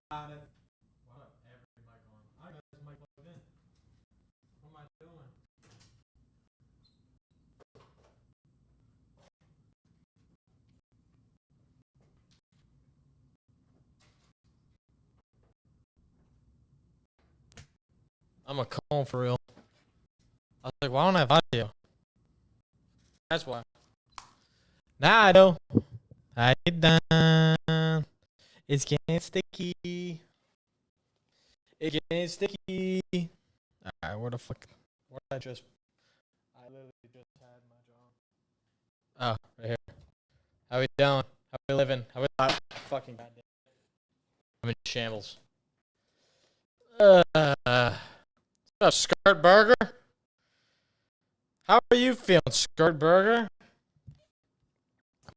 Got it. What up? Every mic on. I got this mic plugged in. What am I doing? I'm a cone for real. I was like, why don't I have audio? That's why. Now I do. How you done? It's getting sticky. It's getting sticky. Alright, where the fuck? Where did I just? I literally just had my job. Oh, right here. How we doing? How we living? How we fucking goddamn? I'm in shambles. What's up, Skirt Burger? How are you feeling, Skirt Burger?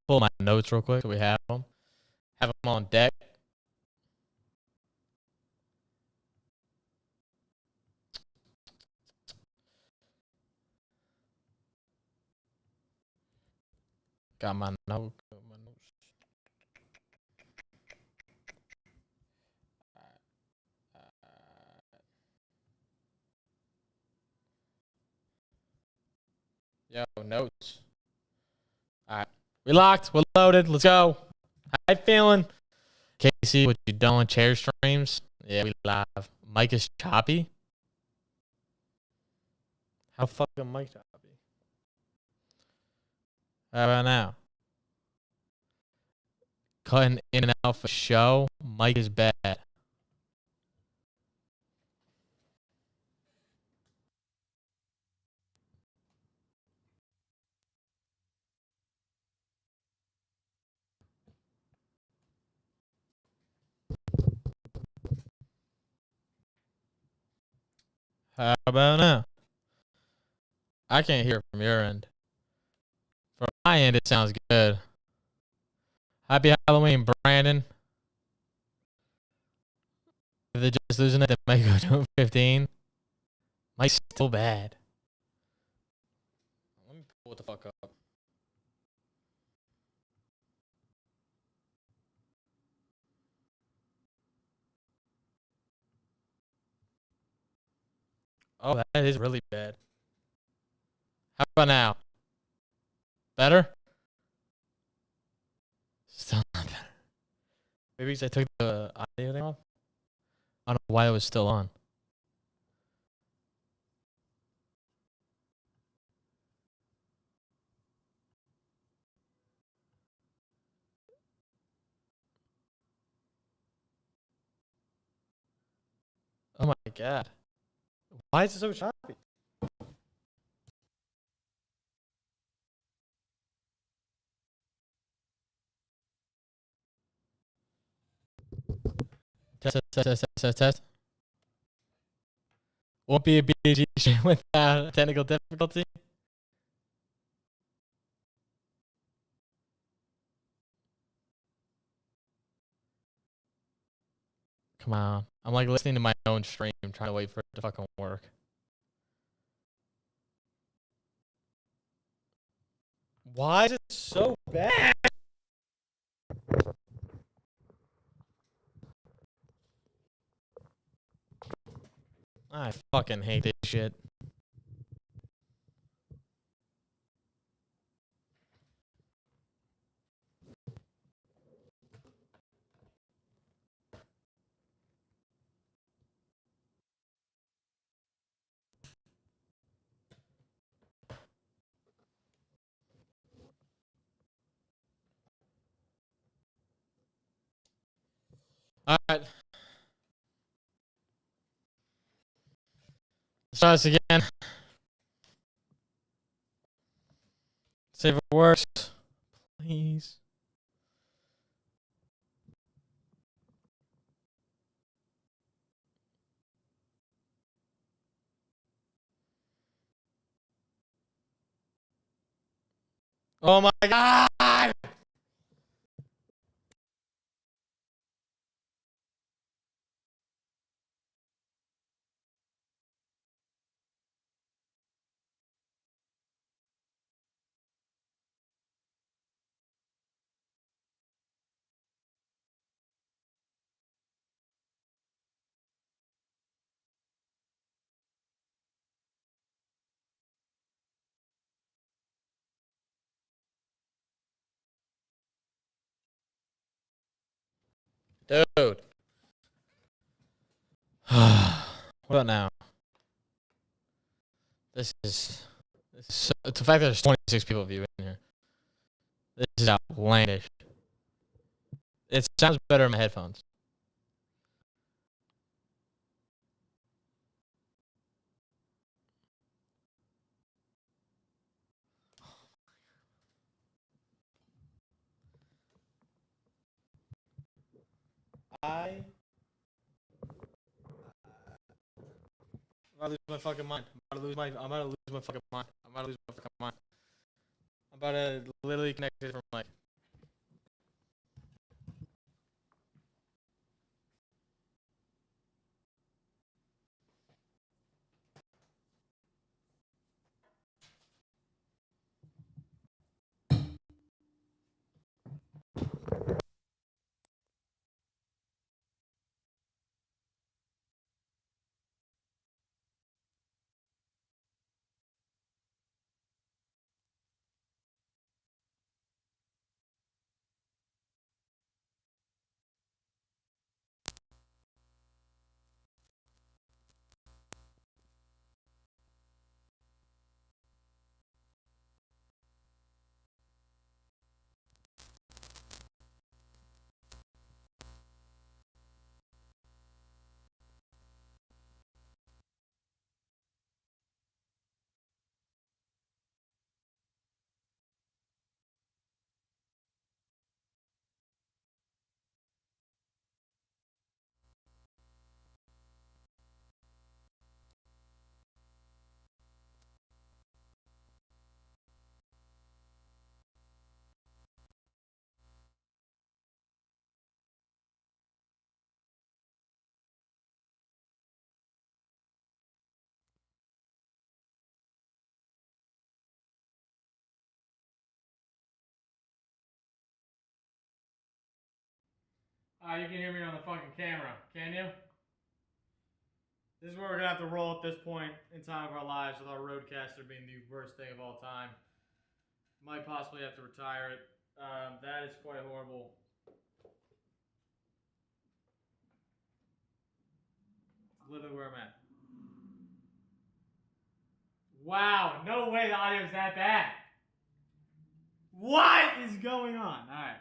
Pull my notes real quick so we have them. Have them on deck. Got my notes. Yo, notes. All right. We locked. We're loaded. Let's go. How you feeling? Casey, what you doing? Chair streams? Yeah, we live. Mike is choppy. How fucking Mike choppy? How about now? Cutting in and out for show. Mike is bad. How about now? I can't hear it from your end. From my end, it sounds good. Happy Halloween, Brandon. If they're just losing it, they might go to 15. Mike's still bad. Let me pull it the fuck up. Oh, that is really bad. How about now? Better? Still not better. Maybe because I took the audio thing off. I don't know why it was still on. Oh my god. Why is it so choppy? Test. Won't be a BDGE without technical difficulty. Come on. I'm like listening to my own stream, trying to wait for it to fucking work. Why is it so bad? I fucking hate this shit. All right. Let's try this again. See if it works. Please. Oh my god! Dude. What about now? This is so, the fact that there's 26 people viewing here. This is outlandish. It sounds better in my headphones. I'm about to lose my fucking mind. I'm about to lose my fucking mind. I'm about to literally connect it from like. You can hear me on the fucking camera, can you? This is where we're gonna have to roll at this point in time of our lives with our roadcaster being the worst thing of all time. Might possibly have to retire it. That is quite horrible. Literally where I'm at. Wow, no way the audio's that bad. What is going on? Alright.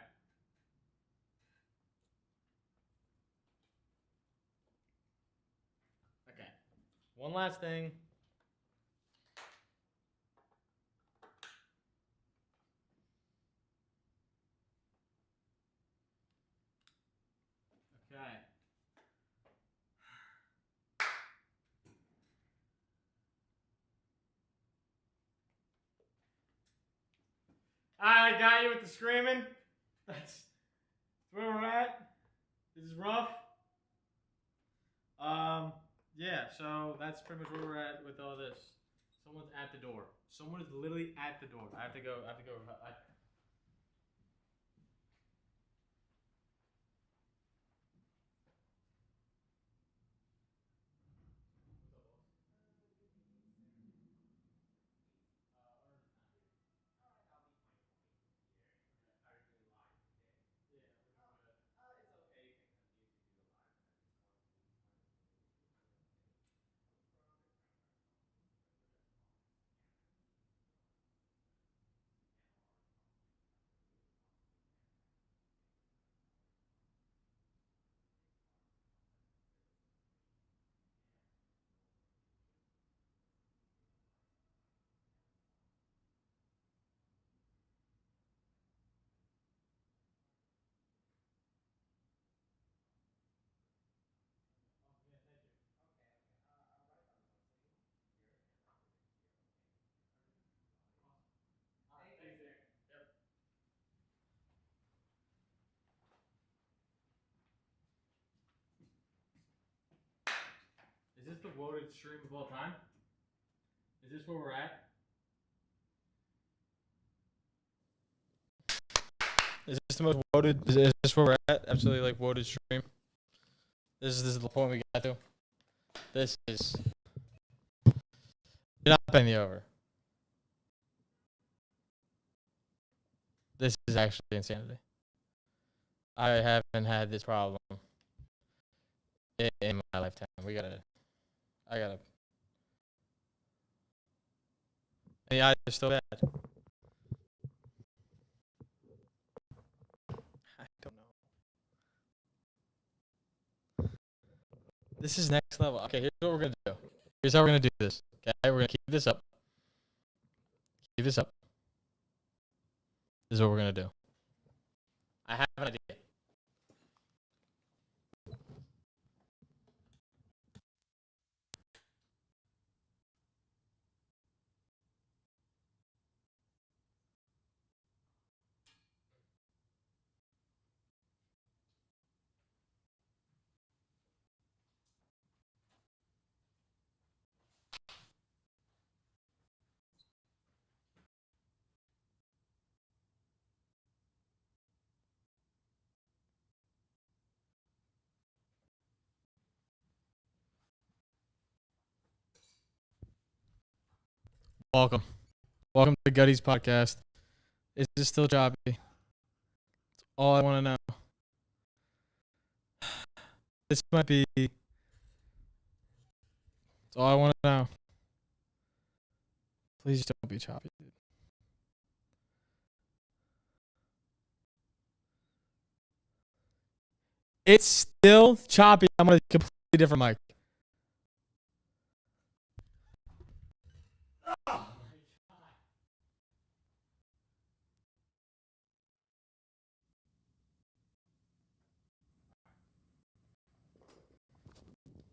Okay. One last thing. Okay. I got you with the screaming. That's where we're at. This is rough. Yeah, so that's pretty much where we're at with all this. Someone's at the door. Someone is literally at the door. I have to go. Is this the voted stream of all time? Is this where we're at? Is this the most voted? Is this where we're at? Absolutely, like voted stream. This is the point we got to. This is. You're not betting the over. This is actually insanity. I haven't had this problem in my lifetime. I gotta. The eyes are still bad. I don't know. This is next level. Okay, here's what we're gonna do. Here's how we're gonna do this. Okay, we're gonna keep this up. Keep this up. This is what we're gonna do. I have an idea. Welcome. Welcome to Gutty's podcast. Is this still choppy? That's all I want to know. This might be. That's all I want to know. Please don't be choppy, dude. It's still choppy. I'm on a completely different mic.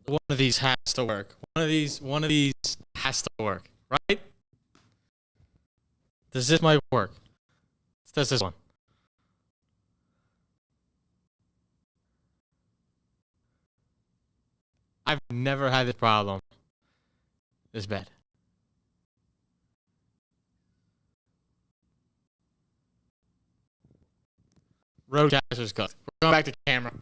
One of these has to work. One of these has to work, right? Does this mic work? Does this one? I've never had this problem this bad. Roadcaster's cooked. We're going back to camera.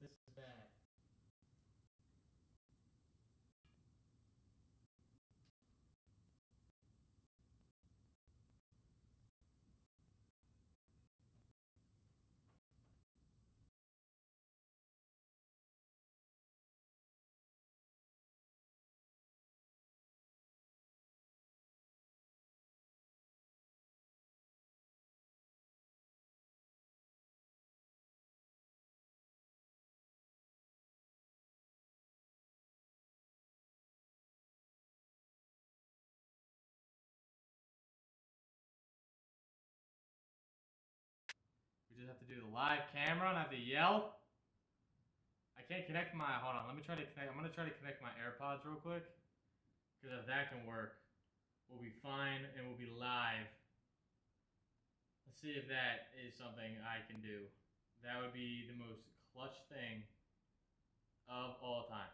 This is bad. We just have to do the live camera and I have to yell. I can't connect my. Hold on. Let me try to connect. I'm gonna try to connect my AirPods real quick. Because if that can work, we'll be fine and we'll be live. Let's see if that is something I can do. That would be the most clutch thing of all time.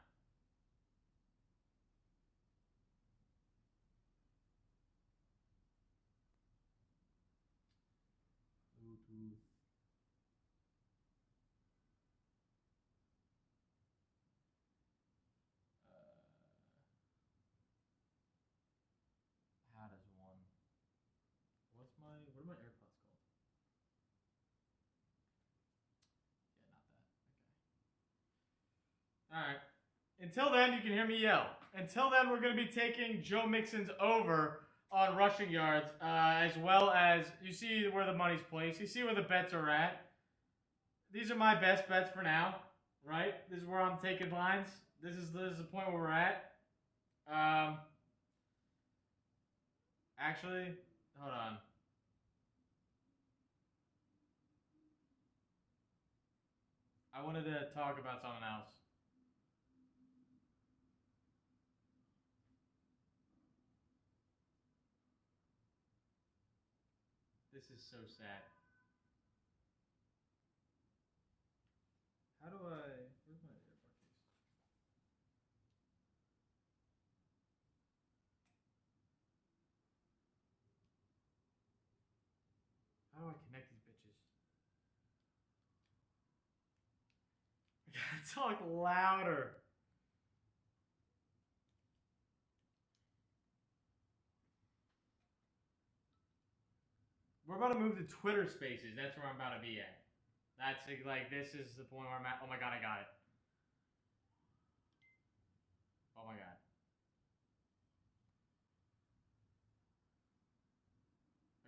Bluetooth. How does one? What are my AirPods called? Yeah, not that. Okay. All right. Until then, you can hear me yell. Until then, we're going to be taking Joe Mixon's over on rushing yards, as well as you see where the money's placed. You see where the bets are at. These are my best bets for now, right? This is where I'm taking lines. This is the point where we're at. Actually, hold on. I wanted to talk about something else. This is so sad. How do I? Where's my AirPod case? How do I connect these bitches? I gotta talk louder. We're about to move to Twitter Spaces. That's where I'm about to be at. That's like this is the point where I'm at. Oh my god, I got it. Oh my god.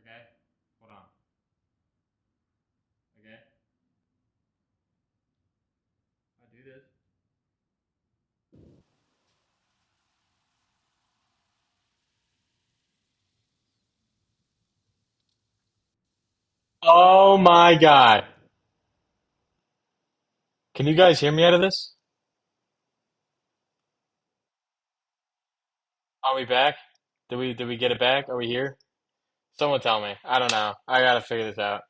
Okay. Hold on. Okay. I do this. Oh my god. Can you guys hear me out of this? Are we back? Did we get it back? Are we here? Someone tell me. I don't know. I gotta figure this out.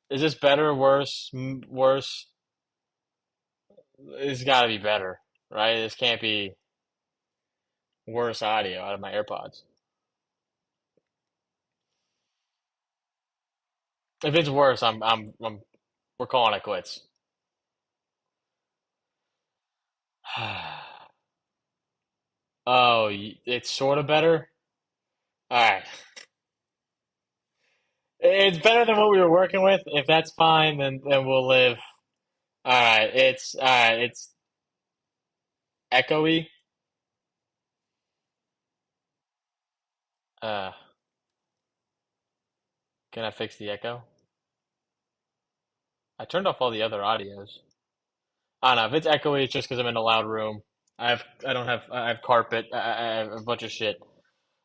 Is this better, worse, worse? It's gotta be better, right? This can't be worse audio out of my AirPods. If it's worse, we're calling it quits. Oh, it's sort of better. All right, it's better than what we were working with. If that's fine, then we'll live. All right. It's echoey. Uh, can I fix the echo? I turned off all the other audios. I don't know if it's echoey. It's just because I'm in a loud room. I have carpet. I have a bunch of shit.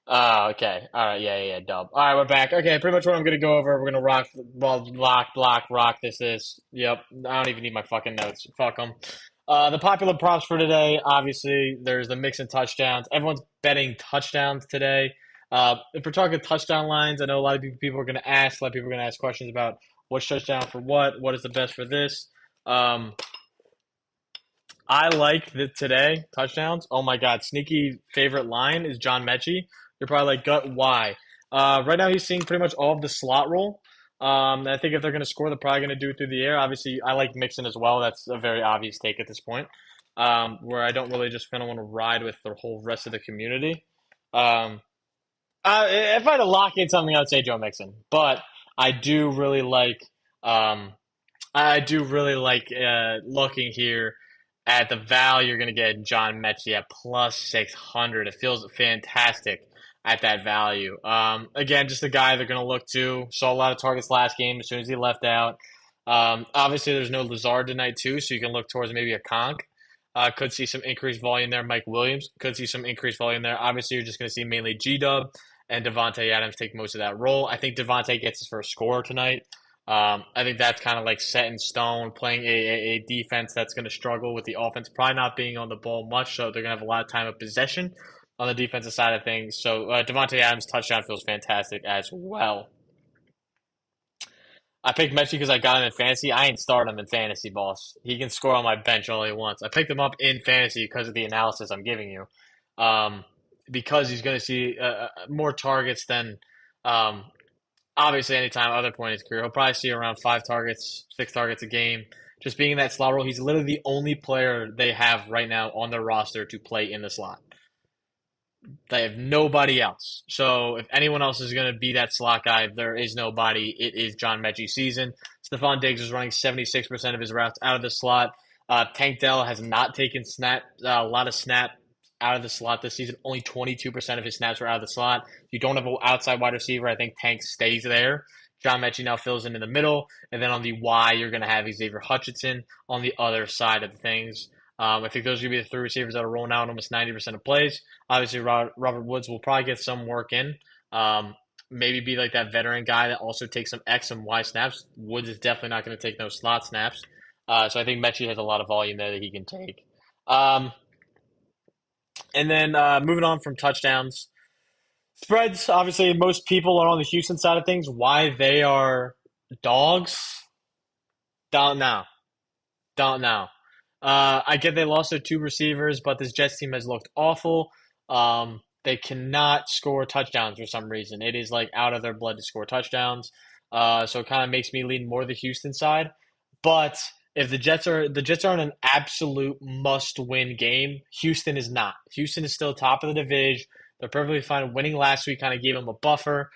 Oh, okay. All right. Yeah. Dub. All right, we're back. Okay, pretty much what I'm gonna go over. We're gonna rock, well, block, rock. This. Yep. I don't even need my fucking notes. Fuck them. The popular props for today. Obviously, there's the mix and touchdowns. Everyone's betting touchdowns today. If we're talking touchdown lines, I know a lot of people are gonna ask. A lot of people are gonna ask questions about what's touchdown for what. What is the best for this? Um, I like the today touchdowns. Oh my god, sneaky favorite line is John Mechie. You're probably like, gut, why? Right now he's seeing pretty much all of the slot roll. I think if they're going to score, they're probably going to do it through the air. Obviously, I like Mixon as well. That's a very obvious take at this point, where I don't really just kind of want to ride with the whole rest of the community. Um, if I had to lock in something, I would say Joe Mixon. But I do really like um, I do really like looking here at the value you're going to get in John Mechie at plus 600. It feels fantastic at that value. Again, just a guy they're going to look to. Saw a lot of targets last game as soon as he left out. Obviously, there's no Lazard tonight, too, so you can look towards maybe a Conk. Could see some increased volume there. Mike Williams could see some increased volume there. Obviously, you're just going to see mainly G-Dub and Devontae Adams take most of that role. I think Devontae gets his first score tonight. I think that's kind of like set in stone, playing a defense that's going to struggle with the offense probably not being on the ball much, so they're going to have a lot of time of possession on the defensive side of things. So Devontae Adams' touchdown feels fantastic as well. I picked Mechie because I got him in fantasy. I ain't start him in fantasy, boss. He can score on my bench all he wants. I picked him up in fantasy because of the analysis I'm giving you. Um, because he's going to see more targets than obviously anytime other point in his career. He'll probably see around 5 targets, 6 targets a game. Just being in that slot role, he's literally the only player they have right now on their roster to play in the slot. They have nobody else. So if anyone else is going to be that slot guy, there is nobody. It is John Mechie's season. Stephon Diggs is running 76% of his routes out of the slot. Tank Dell has not taken a lot of snap out of the slot this season. Only 22% of his snaps were out of the slot. If you don't have an outside wide receiver, I think Tank stays there. John Mechie now fills in the middle. And then on the Y, you're going to have Xavier Hutchinson on the other side of things. I think those are going to be the 3 receivers that are rolling out almost 90% of plays. Obviously, Robert Woods will probably get some work in. Maybe be like that veteran guy that also takes some X and Y snaps. Woods is definitely not going to take no slot snaps. So I think Mechie has a lot of volume there that he can take. And then moving on from touchdowns. Spreads, obviously, most people are on the Houston side of things. Why they are dogs? Don't know. Don't know. I get they lost their 2 receivers, but this Jets team has looked awful. They cannot score touchdowns for some reason. It is like out of their blood to score touchdowns. So it kind of makes me lean more the Houston side. But if the Jets are in an absolute must-win game, Houston is not. Houston is still top of the division. They're perfectly fine. Winning last week kind of gave them a buffer.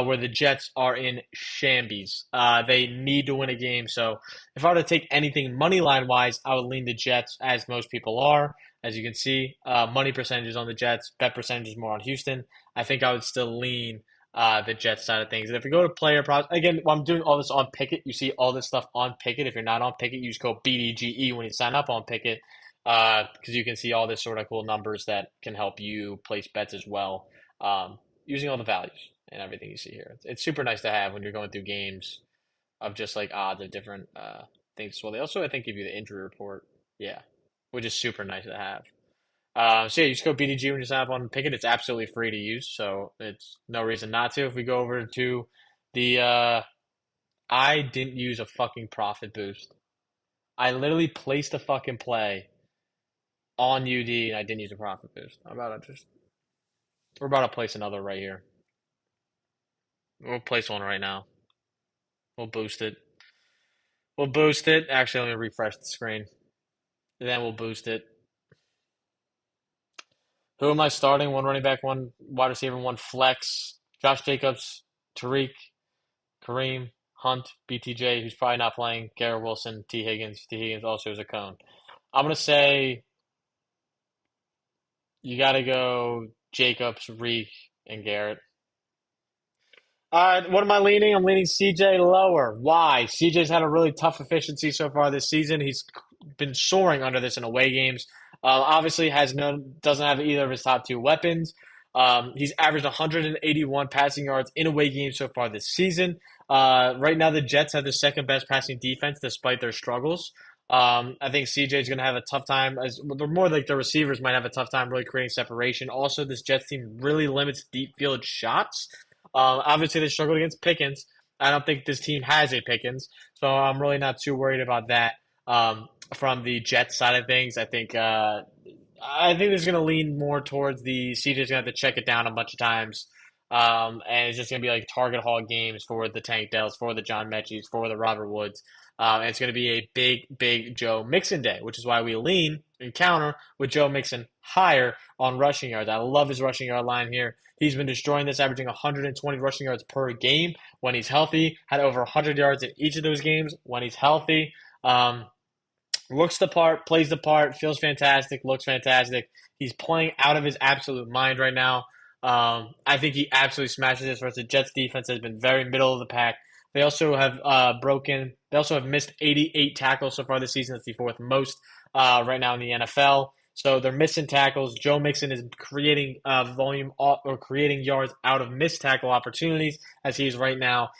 where the Jets are in shambles. They need to win a game. So if I were to take anything money line wise, I would lean the Jets, as most people are. As you can see, money percentages on the Jets, bet percentages more on Houston. I think I would still lean the Jets side of things. And if we go to player props, again, I'm doing all this on Pickett. You see all this stuff on Pickett. If you're not on Pickett, you just go BDGE when you sign up on Pickett, because you can see all this sort of cool numbers that can help you place bets as well, using all the values and everything you see here. It's super nice to have when you're going through games of just like odds of different things as well. They also, I think, give you the injury report. Yeah, which is super nice to have. So yeah, you just go BDG when you sign up on Pickett. It's absolutely free to use, so it's no reason not to. If we go over to the, I didn't use a fucking profit boost. I literally placed a fucking play on UD and I didn't use a profit boost. We're about to place another right here. We'll place one right now. We'll boost it. We'll boost it. Actually, let me refresh the screen. Then we'll boost it. Who am I starting? One running back, one wide receiver, one flex. Josh Jacobs, Tariq, Kareem, Hunt, BTJ, who's probably not playing, Garrett Wilson, T. Higgins. T. Higgins also is a cone. I'm going to say you got to go Jacobs, Reek, and Garrett. What am I leaning? I'm leaning CJ lower. Why? CJ's had a really tough efficiency so far this season. He's been soaring under this in away games. Obviously, doesn't have either of his top two weapons. He's averaged 181 passing yards in away games so far this season. Right now, the Jets have the second best passing defense despite their struggles. I think CJ's going to have a tough time, as they're more like the receivers might have a tough time really creating separation. Also, this Jets team really limits deep field shots. Obviously, they struggled against Pickens. I don't think this team has a Pickens, so I'm really not too worried about that. From the Jets side of things, I think this is going to lean more towards the CJ's going to have to check it down a bunch of times. And it's just going to be like target hog games for the Tank Dells, for the John Mechie's, for the Robert Woods. And it's going to be a big Joe Mixon day, which is why we lean and counter with Joe Mixon higher on rushing yards. I love his rushing yard line here. He's been destroying this, averaging 120 rushing yards per game when he's healthy. Had over 100 yards in each of those games when he's healthy. Looks the part, plays the part, feels fantastic, looks fantastic. He's playing out of his absolute mind right now. I think he absolutely smashes this versus the Jets defense has been very middle of the pack. They also have missed 88 tackles so far this season. That's the fourth most right now in the NFL. So they're missing tackles. Joe Mixon is creating volume or creating yards out of missed tackle opportunities, as he's right now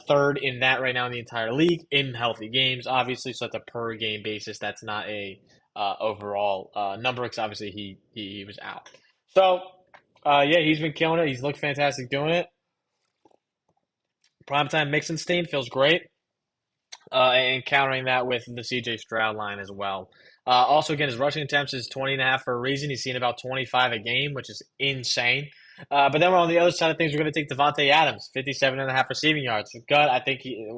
third in that right now in the entire league in healthy games. Obviously, so that's a per game basis. That's not a overall number because obviously he was out. So yeah, he's been killing it. He's looked fantastic doing it. Primetime Mixon Stain feels great. And countering that with the CJ Stroud line as well. Also, again, his rushing attempts is 20.5 for a reason. He's seen about 25 a game, which is insane. But then we're on the other side of things. We're going to take Devontae Adams, 57.5 receiving yards. Good.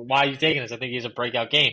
Why are you taking this? I think he's a breakout game.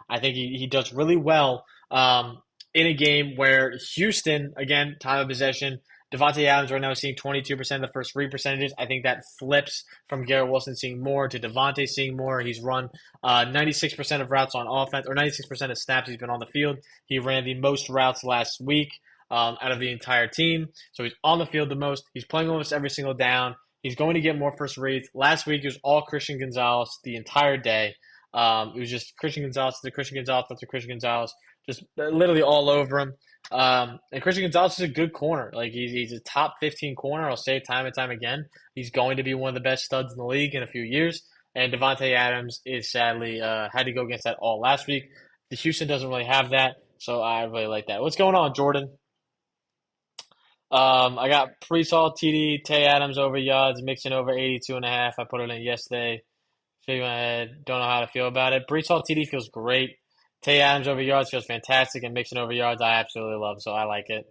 I think he does really well in a game where Houston, again, time of possession, Devontae Adams right now is seeing 22% of the first read percentages. I think that flips from Garrett Wilson seeing more to Devontae seeing more. He's run 96% of routes on offense, or 96% of snaps he's been on the field. He ran the most routes last week out of the entire team. So he's on the field the most. He's playing almost every single down. He's going to get more first reads. Last week, it was all Christian Gonzalez the entire day. It was just Christian Gonzalez to Christian Gonzalez to Christian Gonzalez, just literally all over him. And Christian Gonzalez is a good corner. Like he's a top 15 corner. I'll say it time and time again. He's going to be one of the best studs in the league in a few years. And Devontae Adams is sadly had to go against that all last week. The Houston doesn't really have that, so I really like that. What's going on, Jordan? I got Pre-Sol TD, Tay Adams over yards, Mixon over 82.5. I put it in yesterday. Shake my head. Don't know how to feel about it. Brees Hall TD feels great. Tay Adams over yards feels fantastic, and Mixon over yards I absolutely love, so I like it.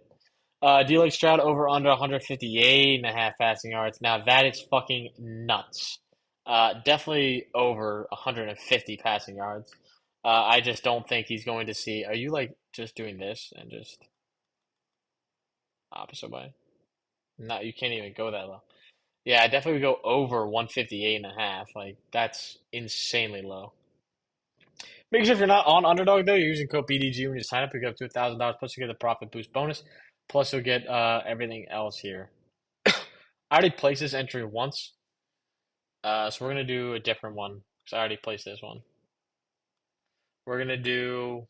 Do you like Stroud over under 158.5 passing yards? Now that is fucking nuts. Definitely over 150 passing yards. I just don't think he's going to see. Are you like just doing this and just opposite way? No, you can't even go that low. Yeah, I definitely would go over 158.5. Like, that's insanely low. Make sure if you're not on Underdog, though, you're using code BDG when you sign up. You get up to $1,000, plus you get the profit boost bonus. Plus, you'll get everything else here. I already placed this entry once, so we're going to do a different one because I already placed this one. We're going to do,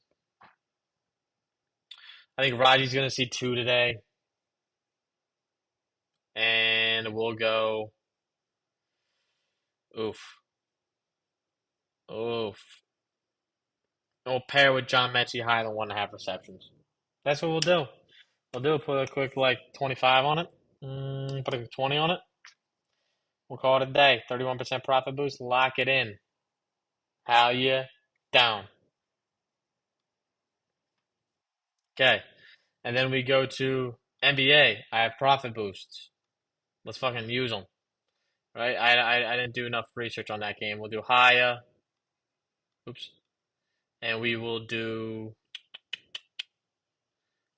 I think Raji's going to see 2 today. And we'll go, oof, oof. And we'll pair with John Mechie higher than 1.5 receptions. That's what we'll do. Put a quick, like, 25 on it. Put a 20 on it. We'll call it a day. 31% profit boost. Lock it in. How you down? Okay. And then we go to NBA. I have profit boosts. Let's fucking use them. Right? I didn't do enough research on that game. We'll do Haya. Oops. And we will do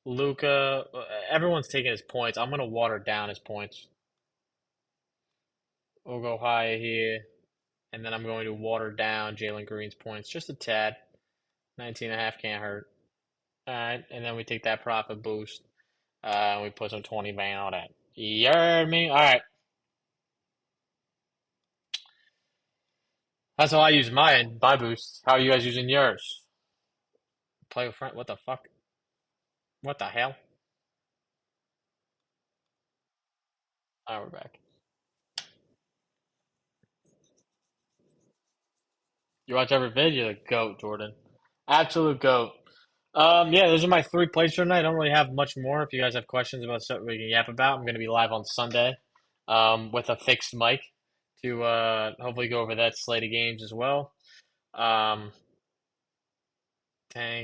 Luca. Everyone's taking his points. I'm going to water down his points. We'll go Haya here. And then I'm going to water down Jalen Green's points just a tad. 19.5 can't hurt. All right, and then we take that profit boost, and we put some 20 bang on that. You heard me? All right. That's how I use my boost. How are you guys using yours? Play with friend? What the fuck? What the hell? All right, we're back. You watch every video, you're the GOAT, Jordan. Absolute GOAT. Yeah, those are my 3 plays for tonight. I don't really have much more. If you guys have questions about something we can yap about, I'm going to be live on Sunday with a fixed mic to hopefully go over that slate of games as well. Tank,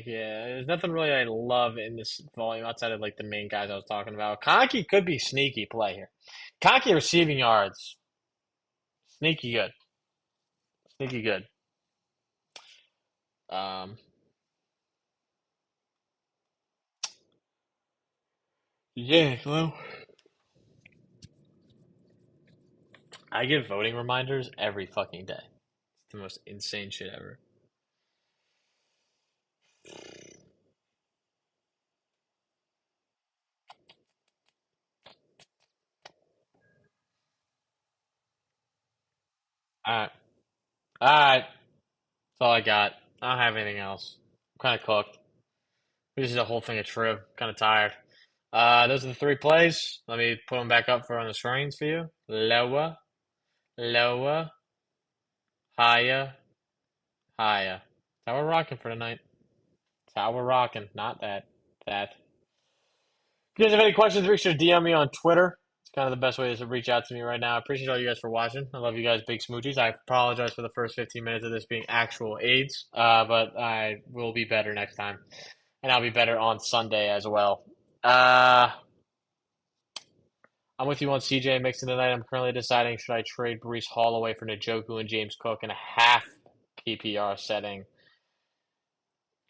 yeah. There's nothing really I love in this volume outside of like the main guys I was talking about. Conky could be sneaky play here. Conky receiving yards. Sneaky good. Sneaky good. Um, yeah, well, I get voting reminders every fucking day. It's the most insane shit ever. Alright. Alright. That's all I got. I don't have anything else. I'm kind of cooked. This is a whole thing of trib. Kind of tired. Those are the 3 plays. Let me put them back up on the screens for you. Lower, lower, higher, higher. That's how we're rocking for tonight. That's how we're rocking. Not that. That. If you guys have any questions, make sure to DM me on Twitter. It's kind of the best way to reach out to me right now. I appreciate all you guys for watching. I love you guys, big smoochies. I apologize for the first 15 minutes of this being actual AIDS, but I will be better next time. And I'll be better on Sunday as well. I'm with you on CJ Mixon tonight. I'm currently deciding should I trade Breece Hall away for Njoku and James Cook in a half PPR setting.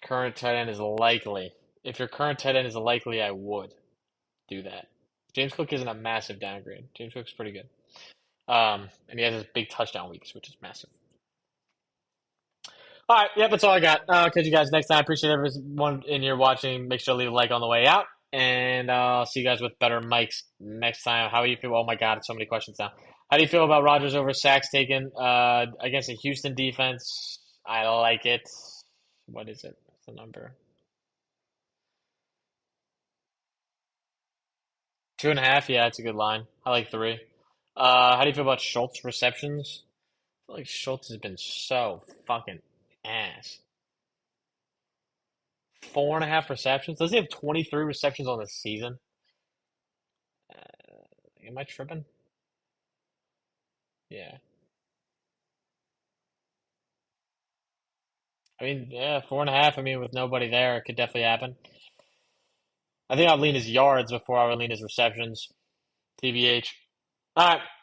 Current tight end is likely. If your current tight end is likely, I would do that. James Cook isn't a massive downgrade. James Cook's pretty good. And he has his big touchdown weeks, which is massive. All right, yep, that's all I got. I'll catch you guys next time. Appreciate everyone in here watching. Make sure to leave a like on the way out. And I'll see you guys with better mics next time. How do you feel? Oh my God, so many questions now. How do you feel about Rodgers over sacks taken against a Houston defense? I like it. What is it? What's the number? 2.5. Yeah, it's a good line. I like 3. How do you feel about Schultz receptions? I feel like Schultz has been so fucking ass. 4.5 receptions. Does he have 23 receptions on the season? Am I tripping? Yeah. I mean, yeah, 4.5. I mean, with nobody there, it could definitely happen. I think I'd lean his yards before I would lean his receptions. TBH. All right.